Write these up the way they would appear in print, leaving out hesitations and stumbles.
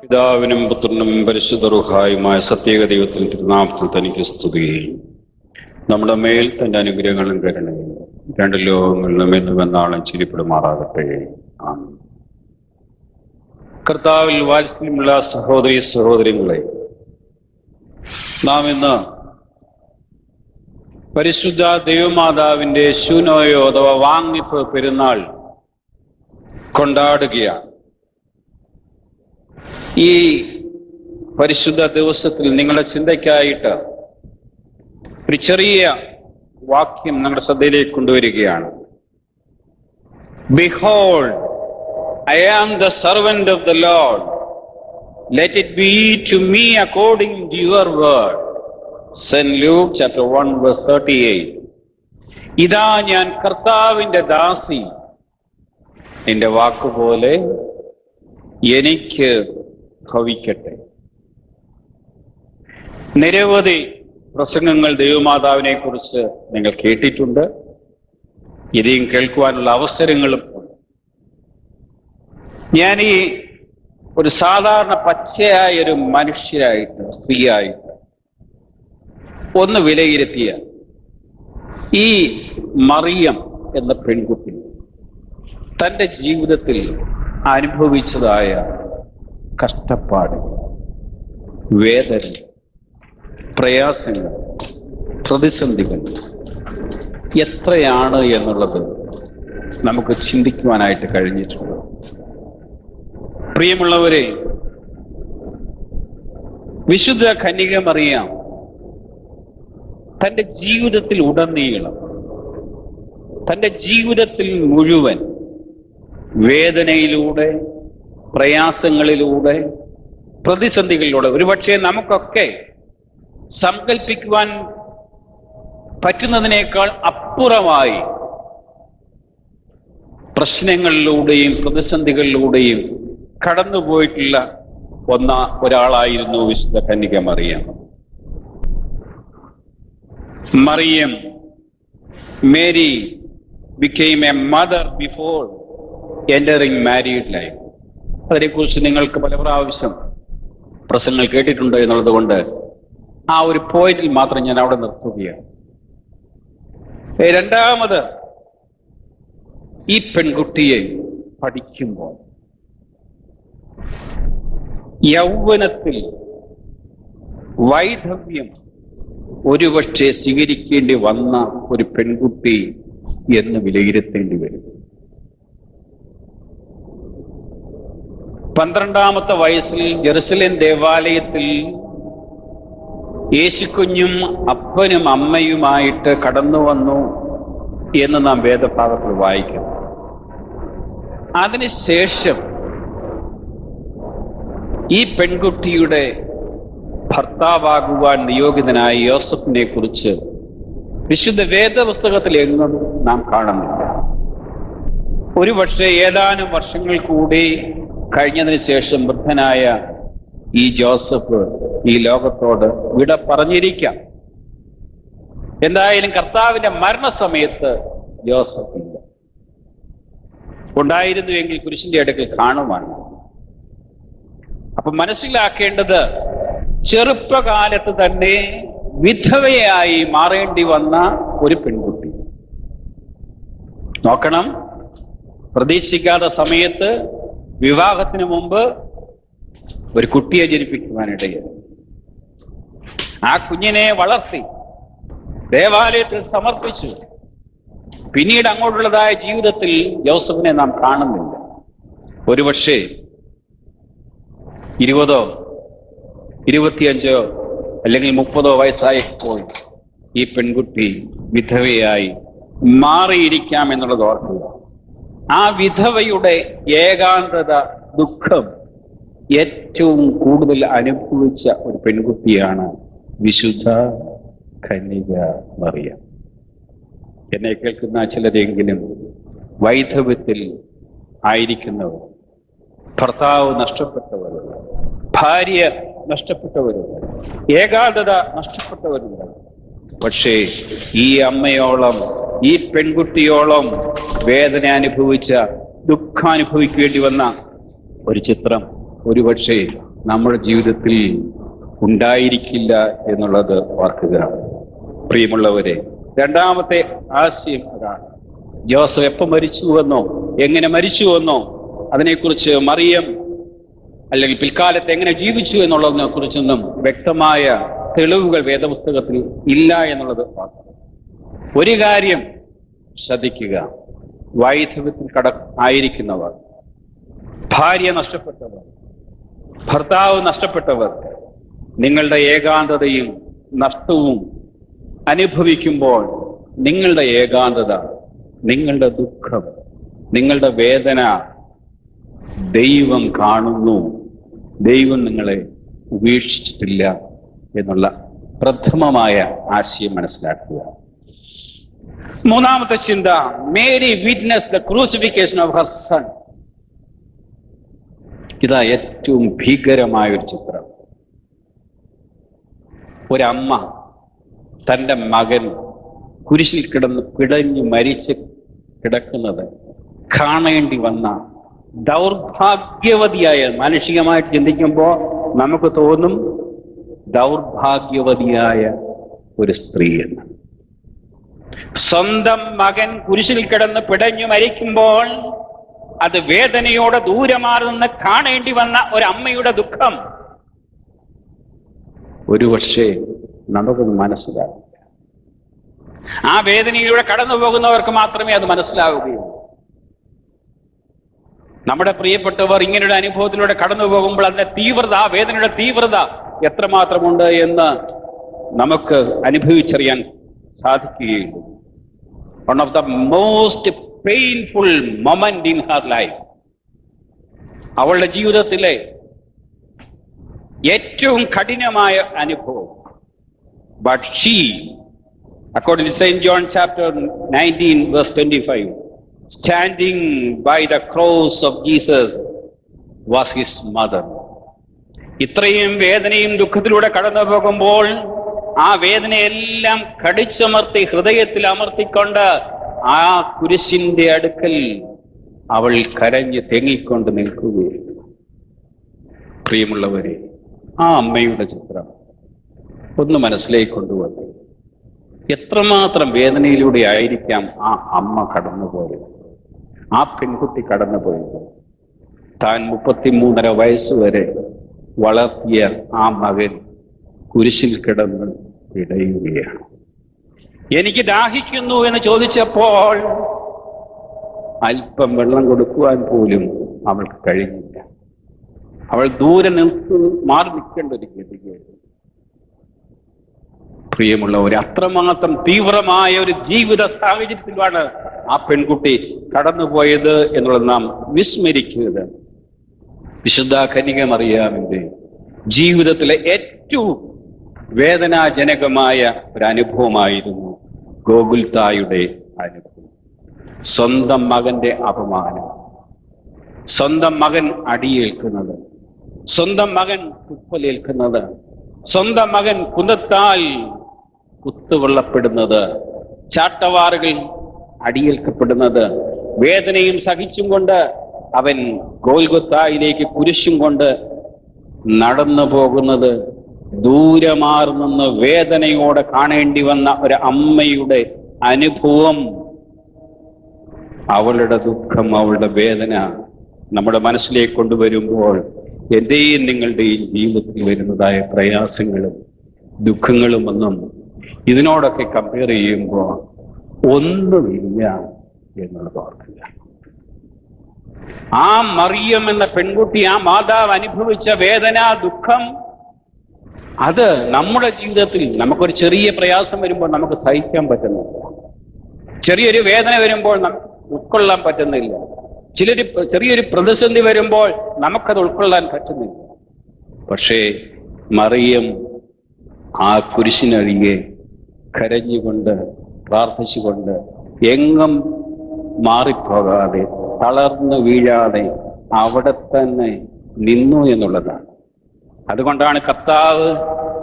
പിതാവിനും പുത്രനും പരിശുദ്ധ റൂഹായുമായ സത്യേക ദൈവത്തിൽ തിരുനാമത്തിൽ തനിക്ക് സ്തുതി. നമ്മുടെ മേൽ തന്റെ അനുഗ്രഹങ്ങളും കരുണയും രണ്ട് ലോകങ്ങളിലും എന്നും എന്നാളും ചിരിപ്പെടുമാറാകട്ടെ. ആമേൻ. കർത്താവിൽ വാത്സല്യമുള്ള സഹോദരീ സഹോദരങ്ങളെ, നാം ഇന്ന് പരിശുദ്ധ ദൈവമാതാവിന്റെ ശൂനോയോ അഥവാ വാങ്ങിപ്പ് പെരുന്നാൾ കൊണ്ടാടുകയാണ്. ഈ പരിശുദ്ധ ദിവസത്തിൽ നിങ്ങളുടെ ചിന്തയ്ക്കായിട്ട് ഒരു ചെറിയ വാക്യം നമ്മുടെ ശ്രദ്ധയിലേക്ക് കൊണ്ടുവരികയാണ്. Behold, I am the servant of the Lord. Let it be to me according to your word. St. Luke chapter 1 verse 38. ഇതാ ഞാൻ കർത്താവിന്റെ ദാസി, നിന്റെ വാക്കുപോലെ എനിക്ക് ഭവിക്കട്ടെ. നിരവധി പ്രസംഗങ്ങൾ ദൈവമാതാവിനെ കുറിച്ച് നിങ്ങൾ കേട്ടിട്ടുണ്ട്. ഇനിയും കേൾക്കുവാനുള്ള അവസരങ്ങളും ഉണ്ട്. ഞാൻ ഈ ഒരു സാധാരണ പച്ചയായ ഒരു മനുഷ്യരായിട്ട്, സ്ത്രീയായിട്ട് ഒന്ന് വിലയിരുത്തിയ ഈ മറിയം എന്ന പെൺകുട്ടി തൻ്റെ ജീവിതത്തിൽ അനുഭവിച്ചതായ കഷ്ടപ്പാട്, വേദന, പ്രയാസങ്ങൾ, പ്രതിസന്ധികൾ എത്രയാണ് എന്നുള്ളത് നമുക്ക് ചിന്തിക്കുവാനായിട്ട് കഴിഞ്ഞിട്ടുണ്ട്. പ്രിയമുള്ളവരെ, വിശുദ്ധ കന്യക മറിയം തൻ്റെ ജീവിതത്തിൽ ഉടനീളം, തൻ്റെ ജീവിതത്തിൽ മുഴുവൻ വേദനയിലൂടെ, പ്രയാസങ്ങളിലൂടെ, പ്രതിസന്ധികളിലൂടെ, ഒരുപക്ഷെ നമുക്കൊക്കെ സങ്കല്പിക്കുവാൻ പറ്റുന്നതിനേക്കാൾ അപ്പുറമായി പ്രശ്നങ്ങളിലൂടെയും പ്രതിസന്ധികളിലൂടെയും കടന്നുപോയിട്ടുള്ള ഒരാളായിരുന്നു വിശുദ്ധ കന്യക Mariyam. Mariyam, Mary became a mother before entering married life. അതിനെക്കുറിച്ച് നിങ്ങൾക്ക് പല പ്രാവശ്യം പ്രസംഗങ്ങൾ കേട്ടിട്ടുണ്ട് എന്നുള്ളത് കൊണ്ട് ആ ഒരു പോയിന്റിൽ മാത്രം ഞാൻ അവിടെ നിർത്തുകയാണ്. രണ്ടാമത്, ഈ പെൺകുട്ടിയെ പഠിക്കുമ്പോൾ യൗവനത്തിൽ വൈധവ്യം ഒരുപക്ഷെ സ്വീകരിക്കേണ്ടി വന്ന ഒരു പെൺകുട്ടി എന്ന് വിലയിരുത്തേണ്ടി വരും. 12ാമത്തെ വയസ്സിൽ ജെറുസലേം ദേവാലയത്തിൽ യേശുക്കുഞ്ഞും അപ്പനും അമ്മയുമായിട്ട് കടന്നു വന്നു എന്ന് നാം വേദഭാഗത്തിൽ വായിക്കുന്നു. അതിനുശേഷം ഈ പെൺകുട്ടിയുടെ ഭർത്താവാകുവാൻ നിയോഗിതനായ യോസഫിനെ കുറിച്ച് വിശുദ്ധ വേദപുസ്തകത്തിൽ എങ്ങും നാം കാണുന്നില്ല. ഒരുപക്ഷെ ഏതാനും വർഷങ്ങൾ കൂടി കഴിഞ്ഞതിന് ശേഷം വൃദ്ധനായ ഈ ജോസഫ് ഈ ലോകത്തോട് വിട പറഞ്ഞിരിക്കാം. എന്തായാലും കർത്താവിന്റെ മരണസമയത്ത് ജോസഫ് ഇല്ല. ഉണ്ടായിരുന്നുവെങ്കിൽ കുരിശിന്റെ അടുക്കൽ കാണുവാണ്. അപ്പൊ മനസ്സിലാക്കേണ്ടത്, ചെറുപ്പകാലത്ത് തന്നെ വിധവയായി മാറേണ്ടി വന്ന ഒരു പെൺകുട്ടി. നോക്കണം, പ്രതീക്ഷിക്കാത്ത സമയത്ത് വിവാഹത്തിന് മുമ്പ് ഒരു കുട്ടിയെ ജനിപ്പിക്കുവാനിടയായി. ആ കുഞ്ഞിനെ വളർത്തി ദേവാലയത്തിൽ സമർപ്പിച്ചു. പിന്നീട് അങ്ങോട്ടുള്ളതായ ജീവിതത്തിൽ ജോസഫിനെ നാം കാണുന്നില്ല. ഒരുപക്ഷെ 20, 25 അല്ലെങ്കിൽ 30 വയസ്സായപ്പോൾ ഈ പെൺകുട്ടി വിധവയായി മാറിയിരിക്കാം എന്നുള്ളത് ഓർക്കുക. ആ വിധവയുടെ ഏകാന്തത, ദുഃഖം ഏറ്റവും കൂടുതൽ അനുഭവിച്ച ഒരു പെൺകുട്ടിയാണ് വിശുദ്ധ കന്യക മറിയം. എന്നെ കേൾക്കുന്ന ചിലരെങ്കിലും വൈധവ്യത്തിൽ ആയിരിക്കുന്നവർ, ഭർത്താവ് നഷ്ടപ്പെട്ടവരുണ്ട്, ഭാര്യ നഷ്ടപ്പെട്ടവരുണ്ട്, ഏകാന്തത നഷ്ടപ്പെട്ടവരുണ്ട്. പക്ഷേ ഈ അമ്മയോളം, ഈ പെൺകുട്ടിയോളം വേദന അനുഭവിച്ച, ദുഃഖം അനുഭവിക്കേണ്ടി വന്ന ഒരു ചിത്രം ഒരുപക്ഷെ നമ്മുടെ ജീവിതത്തിൽ ഉണ്ടായിരിക്കില്ല എന്നുള്ളത് ഓർക്കുക. പ്രിയമുള്ളവരെ, രണ്ടാമത്തെ ആശയം അതാണ്. ജോസഫ് എപ്പോൾ മരിച്ചുവെന്നോ എങ്ങനെ മരിച്ചുവെന്നോ അതിനെക്കുറിച്ച് മറിയം അല്ലെങ്കിൽ പിൽക്കാലത്ത് എങ്ങനെ ജീവിച്ചു എന്നുള്ളതിനെ കുറിച്ചൊന്നും വ്യക്തമായ തെളിവുകൾ വേദപുസ്തകത്തിൽ ഇല്ല എന്നുള്ളത് ഒരു കാര്യം ശ്രദ്ധിക്കുക. വൈധവ്യത്തിൽ ആയിരിക്കുന്നവർ, ഭാര്യ നഷ്ടപ്പെട്ടവർ, ഭർത്താവ് നഷ്ടപ്പെട്ടവർ, നിങ്ങളുടെ ഏകാന്തതയും നഷ്ടവും അനുഭവിക്കുമ്പോൾ നിങ്ങളുടെ ഏകാന്തത, നിങ്ങളുടെ ദുഃഖം, നിങ്ങളുടെ വേദന ദൈവം കാണുന്നു. ദൈവം നിങ്ങളെ ഉപേക്ഷിച്ചിട്ടില്ല എന്നുള്ള പ്രഥമമായ ആശയം മനസ്സിലാക്കുക. മൂന്നാമത്തെ ചിന്ത, Mary witness the crucifixion of her sun. ഇതാ ഏറ്റവും ഭീകരമായ ഒരു ചിത്രം. ഒരമ്മ തൻ്റെ മകൻ കുരിശിൽ കിടന്ന് പിടഞ്ഞു മരിച്ച് കിടക്കുന്നത് കാണേണ്ടി വന്ന ദൗർഭാഗ്യവതിയായ, മാനുഷികമായിട്ട് ചിന്തിക്കുമ്പോൾ നമുക്ക് തോന്നും ദൗർഭാഗ്യവതിയായ ഒരു സ്ത്രീ എന്ന്. സ്വന്തം മകൻ കുരിശിൽ കിടന്ന് പിടഞ്ഞു മരിക്കുമ്പോൾ അത് വേദനയോടെ ദൂരെ മാറി നിന്ന് കാണേണ്ടി വന്ന ഒരമ്മയുടെ ദുഃഖം ഒരുപക്ഷെ നമുക്കൊന്ന് മനസ്സിലാവില്ല. ആ വേദനയിലൂടെ കടന്നു പോകുന്നവർക്ക് മാത്രമേ അത് മനസ്സിലാവുകയുള്ളൂ. നമ്മുടെ പ്രിയപ്പെട്ടവർ ഇങ്ങനെയുള്ള അനുഭവത്തിലൂടെ കടന്നു പോകുമ്പോൾ അതിന്റെ തീവ്രത, ആ വേദനയുടെ തീവ്രത എത്രമാത്രമുണ്ട് എന്ന് നമുക്ക് അനുഭവിച്ചറിയാൻ സാധിക്കുകയുള്ളൂ. One of the most painful moment in her life, അവളുടെ ജീവിതത്തിലെ ഏറ്റവും കഠിനമായ അനുഭവം. But she, according to St. John chapter 19 verse 25, standing by the cross of Jesus was his mother. ഇത്രയും വേദനയും ദുഃഖത്തിലൂടെ കടന്നു പോകുമ്പോൾ ആ വേദനയെല്ലാം കടിച്ചമർത്തി ഹൃദയത്തിൽ അമർത്തിക്കൊണ്ട് ആ കുരിശിന്റെ അടുക്കൽ അവൾ കരഞ്ഞ് തെങ്ങിക്കൊണ്ട് നിൽക്കുകയാണ്. പ്രിയമുള്ളവരെ, ആ അമ്മയുടെ ചിത്രം ഒന്ന് മനസ്സിലേക്ക് കൊണ്ടുവന്നു. എത്രമാത്രം വേദനയിലൂടെ ആയിരിക്കാം ആ അമ്മ കടന്നുപോയത്, ആ പെൺകുട്ടി കടന്നുപോയത്. താൻ 33.5 വയസ്സ് വരെ വളർത്തിയ ആ മകൻ കുരിശിൽ കിടന്ന് പിടയുകയാണ്. എനിക്ക് ദാഹിക്കുന്നു എന്ന് ചോദിച്ചപ്പോൾ അല്പം വെള്ളം കൊടുക്കുവാൻ പോലും അവൾക്ക് കഴിഞ്ഞില്ല. അവൾ ദൂരെ മാറി നിൽക്കേണ്ട ഒരു ഗതികേട്. പ്രിയമുള്ളവർ, അത്രമാത്രം തീവ്രമായ ഒരു ജീവിത സാഹചര്യത്തിലാണ് ആ പെൺകുട്ടി കടന്നുപോയത് എന്നുള്ളത് നാം വിസ്മരിക്കുന്നത്. വിശുദ്ധ കന്യക മറിയാമിന്റെ ജീവിതത്തിലെ ഏറ്റവും വേദനാജനകമായ ഒരു അനുഭവമായിരുന്നു ഗോകുൽത്തായുടെ അനുഭവം. സ്വന്തം മകന്റെ അപമാനം, സ്വന്തം മകൻ അടിയേൽക്കുന്നത്, സ്വന്തം മകൻ കുപ്പലേൽക്കുന്നത്, സ്വന്തം മകൻ കുന്തത്താൽ കുത്തുകൊള്ളപ്പെടുന്നത്, ചാട്ടവാറുകൾ അടിയേൽക്കപ്പെടുന്നത്, വേദനയും സഹിച്ചും കൊണ്ട് അവൻ ഗോൽഗൊത്തായിലേക്ക് കുരിശും കൊണ്ട് നടന്നു പോകുന്നത്, ദൂരെ മാറി നിന്ന് വേദനയോടെ കാണേണ്ടി വന്ന ഒരു അമ്മയുടെ അനുഭവം, അവളുടെ ദുഃഖം, അവളുടെ വേദന നമ്മുടെ മനസ്സിലേക്ക് കൊണ്ടുവരുമ്പോൾ എന്റെയും നിങ്ങളുടെയും ജീവിതത്തിൽ വരുന്നതായ പ്രയാസങ്ങളും ദുഃഖങ്ങളും ഒന്നും ഇതിനോടൊക്കെ കമ്പയർ ചെയ്യുമ്പോൾ ഒന്നുമില്ല എന്നുള്ളത് ഓർക്കുക. ആ മറിയം എന്ന പെൺകുട്ടി, ആ മാതാവ് അനുഭവിച്ച വേദന, ദുഃഖം, അത് നമ്മുടെ ജീവിതത്തിൽ നമുക്കൊരു ചെറിയ പ്രയാസം വരുമ്പോൾ നമുക്ക് സഹിക്കാൻ പറ്റുന്നില്ല, ചെറിയൊരു വേദന വരുമ്പോൾ നമുക്ക് ഉൾക്കൊള്ളാൻ പറ്റുന്നില്ല, ചെറിയൊരു പ്രതിസന്ധി വരുമ്പോൾ നമുക്കത് ഉൾക്കൊള്ളാൻ പറ്റുന്നില്ല. പക്ഷേ മറിയം ആ കുരിശിനരികെ കരഞ്ഞുകൊണ്ട് പ്രാർത്ഥിച്ചുകൊണ്ട് എങ്ങും മാറിപ്പോകാതെ തളർന്നു വീഴാതെ അവിടെ തന്നെ നിന്നു എന്നുള്ളതാണ്. അതുകൊണ്ടാണ് കർത്താവ്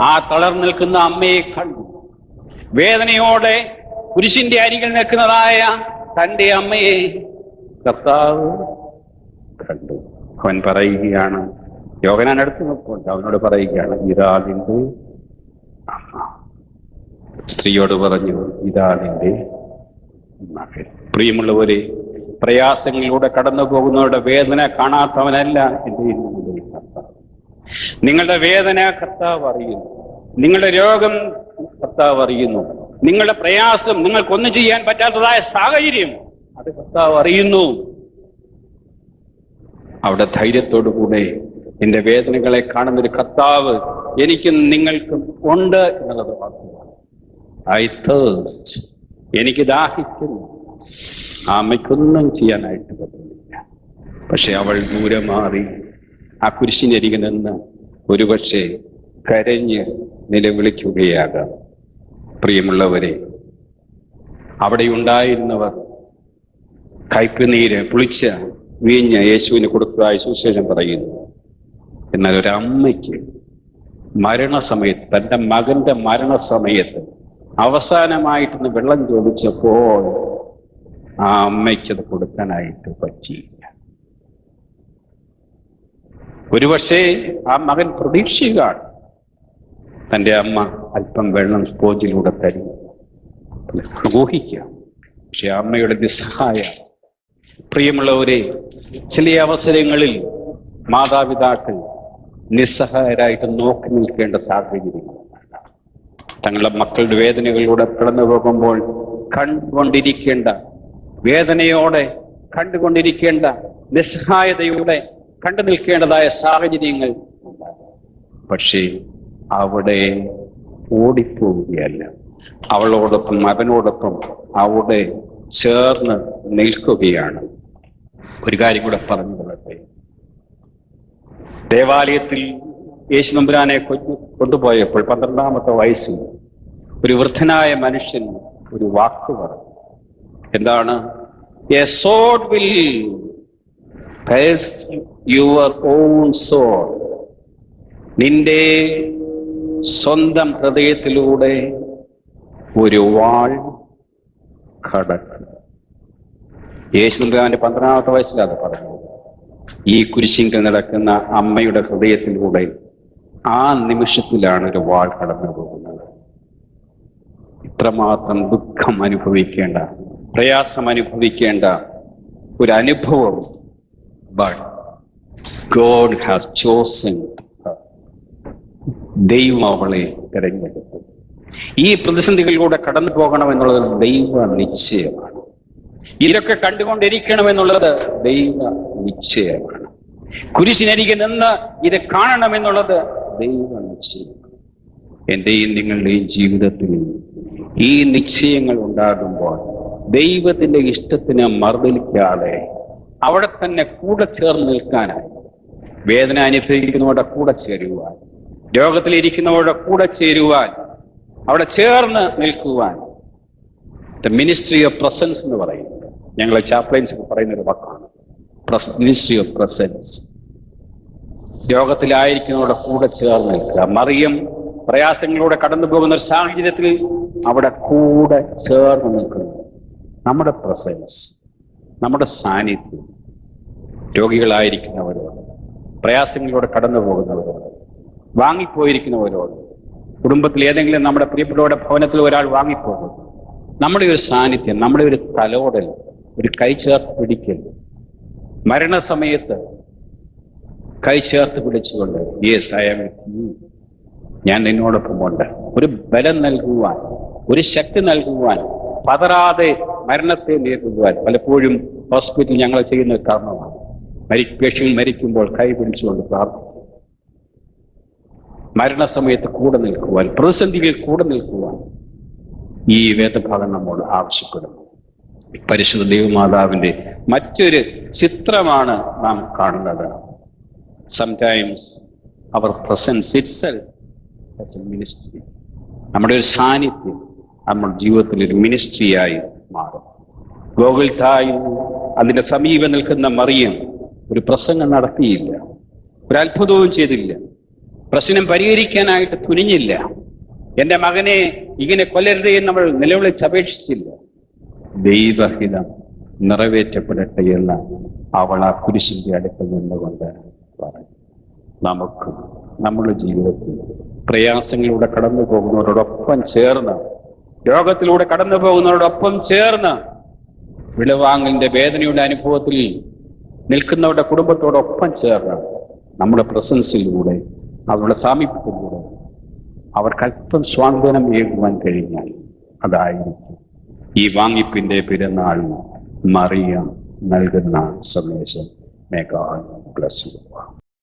ആ തളർന്നു നിൽക്കുന്ന അമ്മയെ കണ്ടു. വേദനയോടെ കുരിശിന്റെ അരികിൽ നിൽക്കുന്നതായ തൻ്റെ അമ്മയെ കർത്താവ് കണ്ടു. അവൻ പറയുകയാണ്, യോഹന്നാൻ അടുത്ത് നോക്കുന്നുണ്ട്, അവനോട് പറയുകയാണ്, ഇതാ നിന്റെ അമ്മ. സ്ത്രീയോട് പറഞ്ഞു, ഇതാ നിന്റെ മകൻ. പ്രിയമുള്ളവരെ, പ്രയാസങ്ങളിലൂടെ കടന്നു പോകുന്നവരുടെ വേദന കാണാത്തവനല്ല എൻ്റെ കർത്താവ്. നിങ്ങളുടെ വേദന കർത്താവ് അറിയുന്നു, നിങ്ങളുടെ രോഗം കർത്താവ് അറിയുന്നു, നിങ്ങളുടെ പ്രയാസം, നിങ്ങൾക്കൊന്നും ചെയ്യാൻ പറ്റാത്തതായ സാഹചര്യം അത് കർത്താവ് അറിയുന്നു. അവിടെ ധൈര്യത്തോടു കൂടെ എന്റെ വേദനകളെ കാണുന്നൊരു കർത്താവ് എനിക്കും നിങ്ങൾക്കും ഉണ്ട് എന്നുള്ളത് വാക്കുവാണ്. ഐ തേഴ്സ്റ്റ്, എനിക്ക് ദാഹിക്കുന്നു. ആ അമ്മയ്ക്കൊന്നും ചെയ്യാനായിട്ട് പറ്റുന്നില്ല. പക്ഷെ അവൾ ദൂരെ മാറി ആ കുരിശിനരികിൽ നിന്ന് ഒരുപക്ഷെ കരഞ്ഞ് നിലവിളിക്കുകയാകാം. പ്രിയമുള്ളവരെ, അവിടെ ഉണ്ടായിരുന്നവർ കയ്പുനീര് പുളിച്ച വീഞ്ഞ് യേശുവിന് കൊടുത്തതായി സുവിശേഷം പറയുന്നു. എന്നാൽ ഒരമ്മയ്ക്ക് മരണസമയത്ത്, തൻ്റെ മകന്റെ മരണസമയത്ത് അവസാനമായിട്ടൊന്ന് വെള്ളം ചോദിച്ചപ്പോൾ ആ അമ്മയ്ക്കത് കൊടുക്കാനായിട്ട് പറ്റിയില്ല. ഒരുപക്ഷെ ആ മകൻ പ്രതീക്ഷിക്കുകയാണ് തൻ്റെ അമ്മ അല്പം വെള്ളം സ്പോഞ്ചിലൂടെ തരും, ഊഹിക്കാം. പക്ഷെ അമ്മയുടെ നിസ്സഹായ. പ്രിയമുള്ളവരെ, ചില അവസരങ്ങളിൽ മാതാപിതാക്കൾ നിസ്സഹായരായിട്ട് നോക്കി നിൽക്കേണ്ട സാഹചര്യങ്ങൾ. തങ്ങളുടെ മക്കളുടെ വേദനകളിലൂടെ കടന്നു പോകുമ്പോൾ കണ്ടുകൊണ്ടിരിക്കേണ്ട, വേദനയോടെ കണ്ടുകൊണ്ടിരിക്കേണ്ട, നിസ്സഹായതയോടെ കണ്ടു നിൽക്കേണ്ടതായ സാഹചര്യങ്ങൾ. പക്ഷേ അവിടെ ഓടിപ്പോവുകയല്ല, അവളോടൊപ്പം അവനോടൊപ്പം അവിടെ ചേർന്ന് നിൽക്കുകയാണ്. ഒരു കാര്യം കൂടെ പറഞ്ഞു കൊള്ളട്ടെ. ദേവാലയത്തിൽ യേശു തമ്പുരാനെ കൊണ്ടുപോയപ്പോൾ 12ാമത്തെ വയസ്സിൽ ഒരു വൃദ്ധനായ മനുഷ്യൻ ഒരു വാക്ക് പറഞ്ഞു. എന്താണ്? A sword will pierce your own soul. നിന്റെ സ്വന്തം ഹൃദയത്തിലൂടെ ഒരു വാൾ കടക്കും. യേശു തമ്പുരാന്റെ 12ാമത്തെ വയസ്സിലാണ് പറഞ്ഞത്. ഈ കുരിശിങ്കൽ നടക്കുന്ന അമ്മയുടെ ഹൃദയത്തിലൂടെ ആ നിമിഷത്തിലാണ് ഒരു വാൾ കടന്നു പോകുന്നത്. ഇത്രമാത്രം ദുഃഖം അനുഭവിക്കേണ്ട, പ്രയാസം അനുഭവിക്കേണ്ട ഒരു അനുഭവം. But God has chosen her. ദൈവം അവളെ തിരഞ്ഞെടുത്തു. ഈ പ്രതിസന്ധികളിലൂടെ കടന്നു പോകണമെന്നുള്ളത് ദൈവ നിശ്ചയമാണ്. ഇതൊക്കെ കണ്ടുകൊണ്ടിരിക്കണമെന്നുള്ളത് ദൈവ നിശ്ചയമാണ്. കുരിശിനരികെ നിന്ന് ഇത് കാണണമെന്നുള്ളത് ദൈവ നിശ്ചയമാണ്. എൻ്റെയും നിങ്ങളുടെയും ജീവിതത്തിൽ ഈ നിശ്ചയങ്ങൾ ഉണ്ടാകുമ്പോൾ ദൈവത്തിന്റെ ഇഷ്ടത്തിന് മറുതലിക്കാതെ അവിടെ തന്നെ കൂടെ ചേർന്ന് നിൽക്കാനായി, വേദന അനുഭവിക്കുന്നവരുടെ കൂടെ ചേരുവാൻ, രോഗത്തിലിരിക്കുന്നവരുടെ കൂടെ ചേരുവാൻ, അവിടെ ചേർന്ന് നിൽക്കുവാൻ ദ മിനിസ്ട്രി ഓഫ് പ്രസൻസ് എന്ന് പറയുന്നത് ഞങ്ങളെ ചാപ്ലൈൻസ് പറയുന്നൊരു വാക്കാണ്. Ministry of presence. രോഗത്തിലായിരിക്കുന്നവരുടെ കൂടെ ചേർന്ന് നിൽക്കുക. മറിയം പ്രയാസങ്ങളിലൂടെ കടന്നു പോകുന്ന ഒരു സാഹചര്യത്തിൽ അവിടെ കൂടെ ചേർന്ന് നിൽക്കുന്നു. നമ്മുടെ പ്രസൻസ്, നമ്മുടെ സാന്നിധ്യം രോഗികളായിരിക്കുന്നവരോട്, പ്രയാസങ്ങളിലൂടെ കടന്നു പോകുന്നവരോട്, വാങ്ങിപ്പോയിരിക്കുന്നവരോട്, കുടുംബത്തിൽ ഏതെങ്കിലും നമ്മുടെ പ്രിയപ്പെട്ടവരുടെ ഭവനത്തിൽ ഒരാൾ വാങ്ങിപ്പോകുന്നു, നമ്മുടെ ഒരു സാന്നിധ്യം, നമ്മുടെ ഒരു തലോടൽ, ഒരു കൈ ചേർത്ത് പിടിക്കൽ, മരണസമയത്ത് കൈ ചേർത്ത് പിടിച്ചുകൊണ്ട് yes I am with you, ഞാൻ നിന്നോടൊപ്പമുണ്ട്, ഒരു ബലം നൽകുവാൻ, ഒരു ശക്തി നൽകുവാൻ, പതറാതെ മരണത്തെ നേരിടുവാൻ പലപ്പോഴും ഹോസ്പിറ്റലിൽ ഞങ്ങൾ ചെയ്യുന്ന ഒരു കാരണമാണ്. പേഷ്യൻ മരിക്കുമ്പോൾ കൈ പിടിച്ചുകൊണ്ട് പ്രാർത്ഥിക്കും. മരണസമയത്ത് കൂടെ നിൽക്കുവാൻ, പ്രതിസന്ധികൾ കൂടെ നിൽക്കുവാൻ ഈ വേദഭാഗം നമ്മോട് ആവശ്യപ്പെടുന്നു. പരിശുദ്ധ ദൈവമാതാവിന്റെ മറ്റൊരു ചിത്രമാണ് നാം കാണുന്നത്. സംടൈംസ് അവർ presence itself as a ministry. നമ്മുടെ ഒരു സാന്നിധ്യം നമ്മുടെ ജീവിതത്തിൽ ഒരു മിനിസ്ട്രിയായി മാറും. ഗോകുൽത്തായിൽ അതിന്റെ സമീപം നിൽക്കുന്ന മറിയം ഒരു പ്രസംഗം നടത്തിയില്ല, ഒരു അത്ഭുതവും ചെയ്തില്ല, പ്രശ്നം പരിഹരിക്കാനായിട്ട് തുനിഞ്ഞില്ല, എന്റെ മകനെ ഇങ്ങനെ കൊല്ലരുതേ എന്ന് നമ്മൾ നിലവിളിച്ചപേക്ഷിച്ചില്ല. ദൈവഹിതം നിറവേറ്റപ്പെടട്ടെ എന്ന് അവൾ ആ കുരിശിന്റെ അടുത്ത് നിന്നുകൊണ്ട് പറഞ്ഞു. നമുക്ക് നമ്മുടെ ജീവിതത്തിൽ പ്രയാസങ്ങളിലൂടെ കടന്നു പോകുന്നവരോടൊപ്പം ചേർന്ന്, രോഗത്തിലൂടെ കടന്നു പോകുന്നവരോടൊപ്പം ചേർന്ന്, വിടവാങ്ങലിന്റെ വേദനയുടെ അനുഭവത്തിൽ നിൽക്കുന്നവരുടെ കുടുംബത്തോടൊപ്പം ചേർന്ന് നമ്മുടെ പ്രസൻസിലൂടെ, അവരുടെ സാമീപ്യത്തിലൂടെ അവർക്ക് അല്പം സ്വാന്തനം ഏകുവാൻ കഴിഞ്ഞാൽ അതായിരിക്കും ഈ വാങ്ങിപ്പിന്റെ പെരുന്നാൾ മറിയ നൽകുന്ന സന്ദേശം. May God bless you.